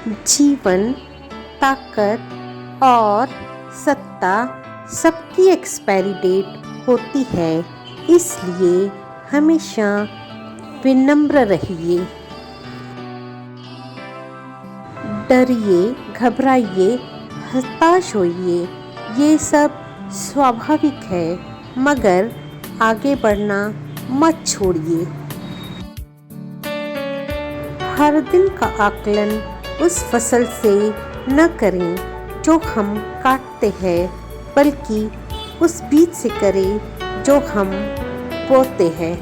जीवन, ताकत और सत्ता सबकी एक्सपायरी डेट होती है, इसलिए हमेशा विनम्र रहिए। डरिए, घबराइए, हताश होइए, ये सब स्वाभाविक है, मगर आगे बढ़ना मत छोड़िए। हर दिन का आकलन उस फसल से न करें जो हम काटते हैं, बल्कि उस बीज से करें जो हम बोते हैं।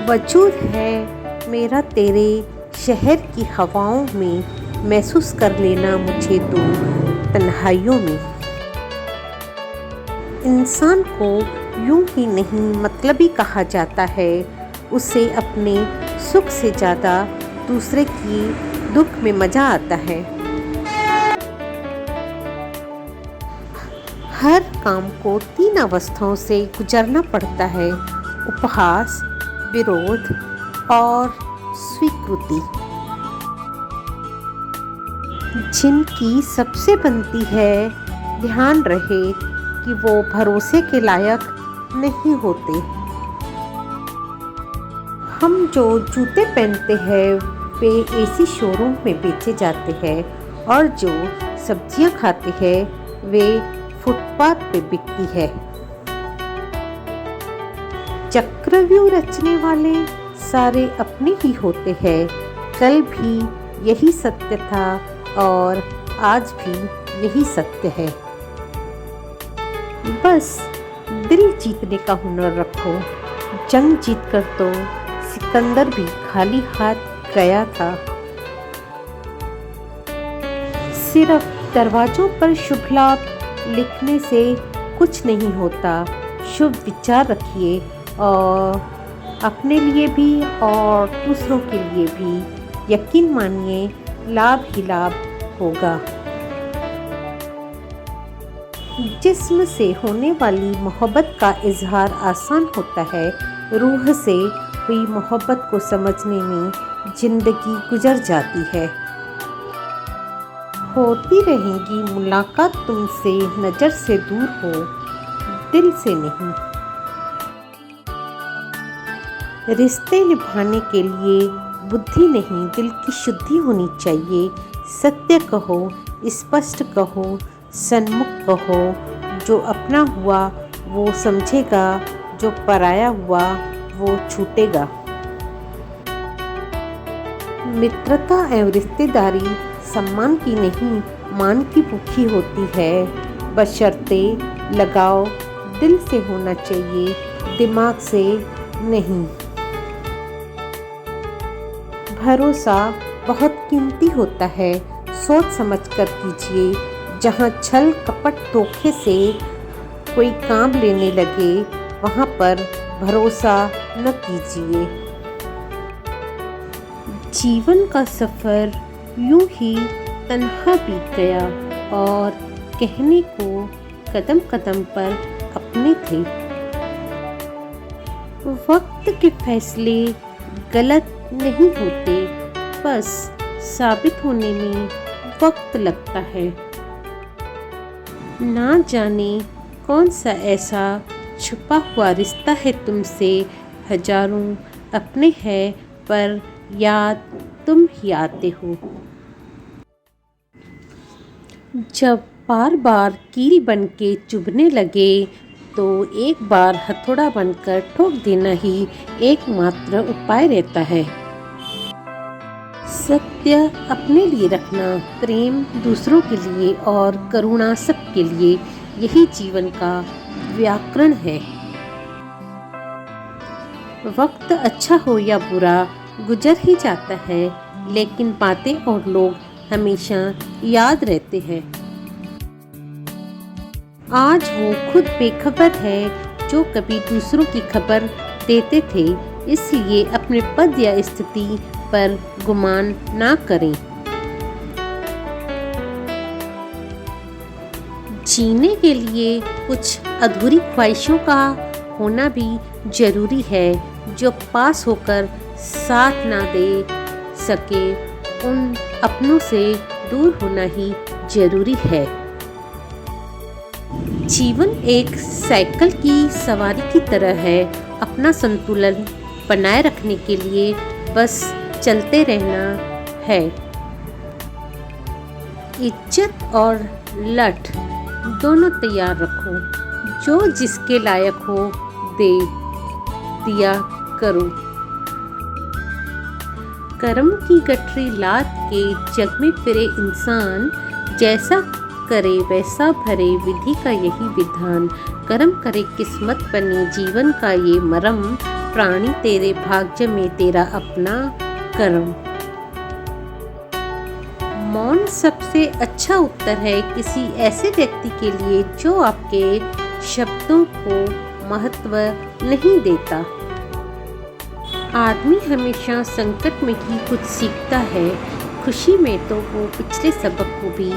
वजूद है मेरा तेरे शहर की हवाओं में, महसूस कर लेना मुझे तू तन्हाइयों में। इंसान को यूं ही नहीं मतलबी कहा जाता है, उसे अपने सुख से ज़्यादा दूसरे की दुख में मज़ा आता है। हर काम को 3 अवस्थाओं से गुजरना पड़ता है: उपहास, विरोध और स्वीकृति। जिनकी सबसे बनती है, ध्यान रहे कि वो भरोसे के लायक नहीं होते। हम जो जूते पहनते हैं वे एसी शोरूम में बेचे जाते हैं, और जो सब्जियां खाते हैं वे फुटपाथ पे बिकती है। चक्रव्यूह रचने वाले सारे अपने ही होते हैं। कल भी यही सत्य था और आज भी यही सत्य है। बस दिल जीतने का हुनर रखो। जंग जीतकर तो सिकंदर भी खाली हाथ गया था। सिर्फ दरवाजों पर शुभ लाभ लिखने से कुछ नहीं होता। शुभ विचार रखिए, और अपने लिए भी और दूसरों के लिए भी। यकीन मानिए, लाभ ही लाभ होगा। जिस्म से होने वाली मोहब्बत का इजहार आसान होता है, रूह से हुई मोहब्बत को समझने में जिंदगी गुजर जाती है। होती रहेगी मुलाकात तुमसे, नज़र से दूर हो, दिल से नहीं। रिश्ते निभाने के लिए बुद्धि नहीं, दिल की शुद्धि होनी चाहिए। सत्य कहो, स्पष्ट कहो, सन्मुख कहो। जो अपना हुआ वो समझेगा, जो पराया हुआ वो छूटेगा। मित्रता एवं रिश्तेदारी सम्मान की नहीं, मान की भूखी होती है। बशर्ते लगाव दिल से होना चाहिए, दिमाग से नहीं। भरोसा बहुत कीमती होता है, सोच समझ कर कीजिए। जहाँ छल कपट धोखे से कोई काम लेने लगे, वहाँ पर भरोसा न कीजिए। जीवन का सफ़र यूं ही तन्हा बीत गया, और कहने को कदम कदम पर अपने थे। वक्त के फैसले गलत नहीं होते, बस साबित होने में वक्त लगता है। ना जाने कौन सा ऐसा छुपा हुआ रिश्ता है तुमसे। हजारों अपने हैं, पर याद तुम ही आते हो। जब बार बार कील बन के चुभने लगे, तो एक बार हथौड़ा बनकर ठोक देना ही एकमात्र उपाय रहता है। सत्य अपने लिए रखना, प्रेम दूसरों के लिए और करुणा सबके लिए, यही जीवन का व्याकरण है। वक्त अच्छा हो या बुरा गुजर ही जाता है, लेकिन बातें और लोग हमेशा याद रहते हैं। आज वो खुद बेखबर है जो कभी दूसरों की खबर देते थे, इसलिए अपने पद या स्थिति पर गुमान ना करें। जीने के लिए कुछ अधूरी ख्वाहिशों का होना भी जरूरी है। जो पास होकर साथ ना दे, सके उन अपनों से दूर होना ही जरूरी है। जीवन एक साइकिल की सवारी की तरह है। अपना संतुलन बनाए रखने के लिए बस चलते रहना है। इज्जत और लठ दोनों तैयार रखो। जो जिसके लायक हो दे दिया करो। कर्म की गठरी लाद के जग में फिरे इंसान, जैसा करे वैसा भरे विधि का यही विधान। कर्म करे किस्मत बने जीवन का ये मरम, प्राणी तेरे भाग्य में तेरा अपना कर्म। मौन सबसे अच्छा उत्तर है किसी ऐसे व्यक्ति के लिए जो आपके शब्दों को महत्व नहीं देता। आदमी हमेशा संकट में ही कुछ सीखता है। खुशी में तो वो पिछले सबक को भी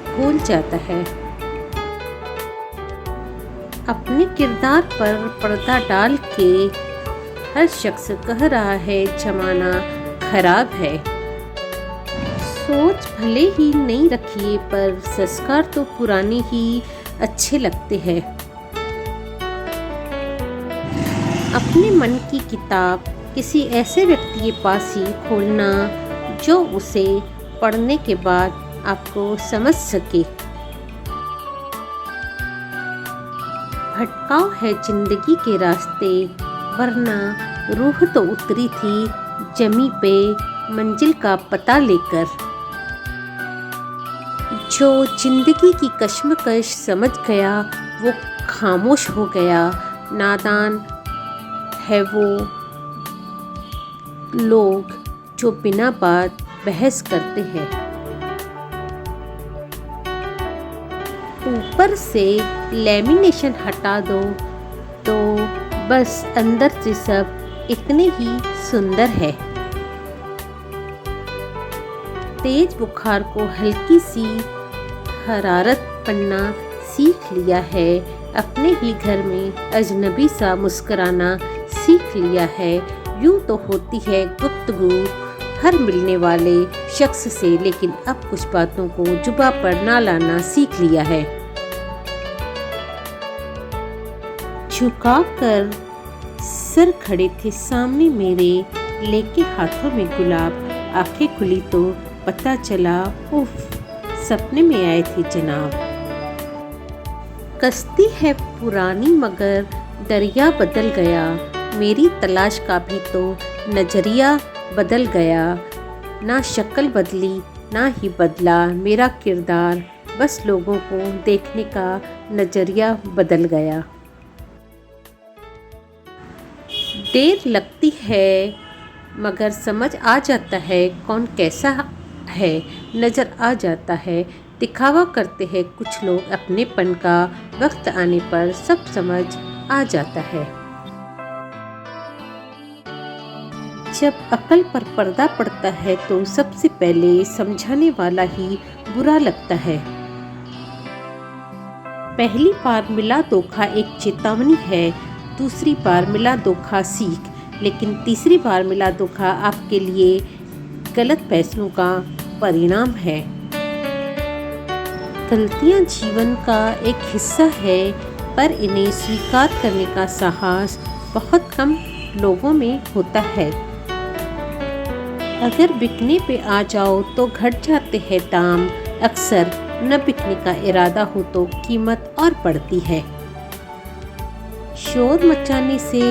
भूल जाता है। अपने किरदार पर पर्दा डाल के हर शख्स कह रहा है जमाना खराब है। सोच भले ही नहीं रखिए पर संस्कार तो पुराने ही अच्छे लगते हैं। अपने मन की किताब किसी ऐसे व्यक्ति के पास ही खोलना जो उसे पढ़ने के बाद आपको समझ सके। भटकाव है जिंदगी के रास्ते, वरना रूह तो उतरी थी जमी पे मंजिल का पता लेकर। जो जिंदगी की कश्मकश समझ गया वो खामोश हो गया। नादान है वो लोग जो बिना बात बहस करते हैं। ऊपर से लैमिनेशन हटा दो तो बस अंदर से सब इतने ही सुंदर है। तेज बुखार को हल्की सी हरारत पन्ना सीख लिया है। अपने ही घर में अजनबी सा मुस्कुराना सीख लिया है। यूं तो होती है गुफ्तगू हर मिलने वाले शख्स से, लेकिन अब कुछ बातों को जुबां पर ना लाना सीख लिया है। झुकाकर सिर खड़े थे सामने मेरे, लेके हाथों में गुलाब। आंखें खुली तो पता चला उफ, सपने में आए थे जनाब। कश्ती है पुरानी मगर दरिया बदल गया। मेरी तलाश का भी तो नजरिया बदल गया। ना शक्ल बदली ना ही बदला मेरा किरदार, बस लोगों को देखने का नजरिया बदल गया। देर लगती है मगर समझ आ जाता है कौन कैसा है। नज़र आ जाता है। दिखावा करते हैं कुछ लोग अपनेपन का, वक्त आने पर सब समझ आ जाता है। जब अकल पर पर्दा पड़ता है तो सबसे पहले समझाने वाला ही बुरा लगता है। पहली बार मिला धोखा एक चेतावनी है, दूसरी बार मिला धोखा सीख, लेकिन तीसरी बार मिला धोखा आपके लिए गलत फैसलों का परिणाम है। गलतियां जीवन का एक हिस्सा है, पर इन्हें स्वीकार करने का साहस बहुत कम लोगों में होता है। अगर बिकने पे आ जाओ तो घट जाते हैं दाम, अक्सर न बिकने का इरादा हो तो कीमत और बढ़ती है। शोर मचाने से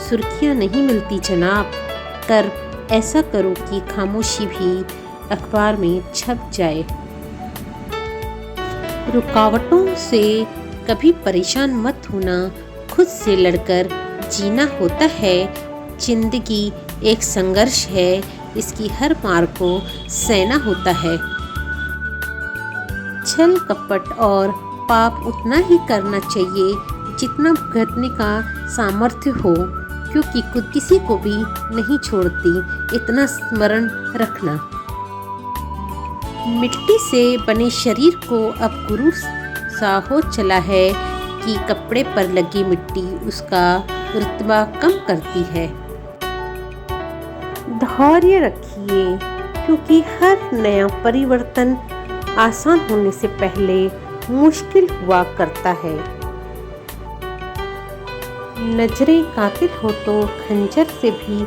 सुर्खियां नहीं मिलती जनाब, कर ऐसा करो कि खामोशी भी अखबार में छप जाए। रुकावटों से कभी परेशान मत होना, खुद से लड़कर जीना होता है। जिंदगी एक संघर्ष है, इसकी हर मार को सहना होता है। छल कपट और पाप उतना ही करना चाहिए जितना भुगतने का सामर्थ्य हो, क्योंकि खुद किसी को भी नहीं छोड़ती, इतना स्मरण रखना। मिट्टी से बने शरीर को अब गुरूर सा हो चला है कि कपड़े पर लगी मिट्टी उसका रुतबा कम करती है। धैर्य रखिए, क्योंकि हर नया परिवर्तन आसान होने से पहले मुश्किल हुआ करता है। नजरें कातिल हो तो खंजर से भी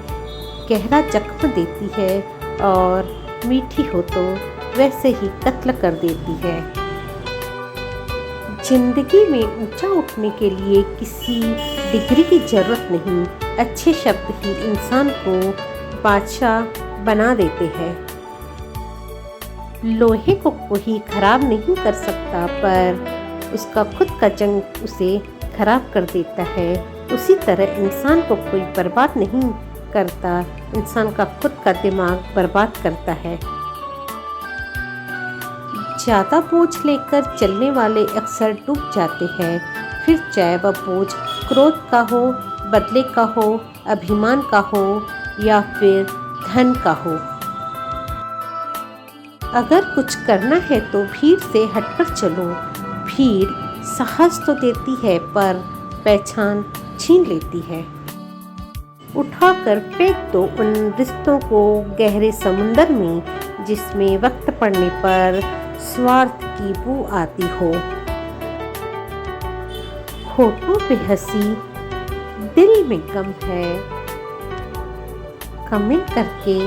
गहरा जख्म देती है और मीठी हो तो वैसे ही कत्ल कर देती है। जिंदगी में ऊंचा उठने के लिए किसी डिग्री की जरूरत नहीं, अच्छे शब्द ही इंसान को बादशाह बना देते हैं। लोहे को कोई खराब नहीं कर सकता, पर उसका खुद का जंग उसे खराब कर देता है। उसी तरह इंसान को कोई बर्बाद नहीं करता, इंसान का खुद का दिमाग बर्बाद करता है। ज़्यादा बोझ लेकर चलने वाले अक्सर डूब जाते हैं, फिर चाहे वह बोझ क्रोध का हो, बदले का हो, अभिमान का हो या फिर धन का हो। अगर कुछ करना है तो भीड़ से हटकर चलो। भीड़ साहस तो देती है पर पहचान छीन लेती है। उठाकर फेंक दो उन रिश्तों को गहरे समुंदर में जिसमें वक्त पड़ने पर स्वार्थ की बू आती हो। होठों पे हंसी, दिल में गम है। कमेंट करके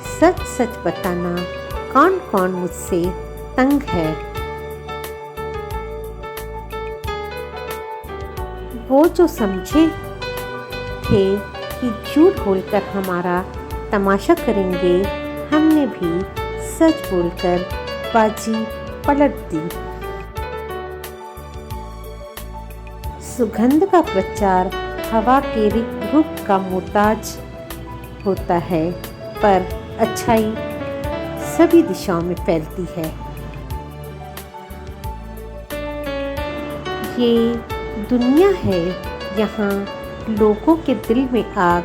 सच सच बताना कौन कौन मुझसे तंग है। वो जो समझे थे कि झूठ बोलकर हमारा तमाशा करेंगे, हमने भी सच बोलकर बाजी पलट दी। सुगंध का प्रचार हवा के रुख का मोहताज होता है, पर अच्छाई सभी दिशाओं में फैलती है। ये दुनिया है, यहाँ लोगों के दिल में आग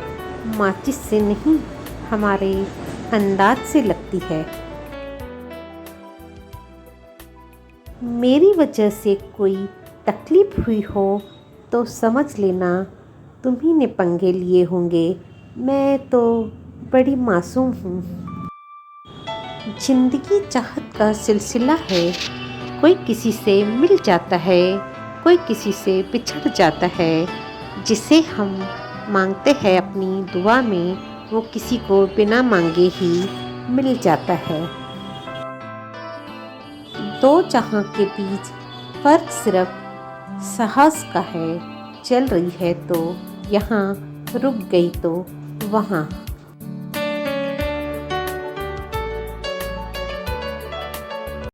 माचिस से नहीं, हमारे अंदाज से लगती है। मेरी वजह से कोई तकलीफ हुई हो तो समझ लेना तुम्ही ने पंगे लिए होंगे, मैं तो बड़ी मासूम हूँ। जिंदगी चाहत का सिलसिला है, कोई किसी से मिल जाता है, कोई किसी से बिछड़ जाता है। जिसे हम मांगते हैं अपनी दुआ में, वो किसी को बिना मांगे ही मिल जाता है। दो जहां के बीच फर्क सिर्फ साहस का है। चल रही है तो यहाँ, रुक गई तो वहाँ।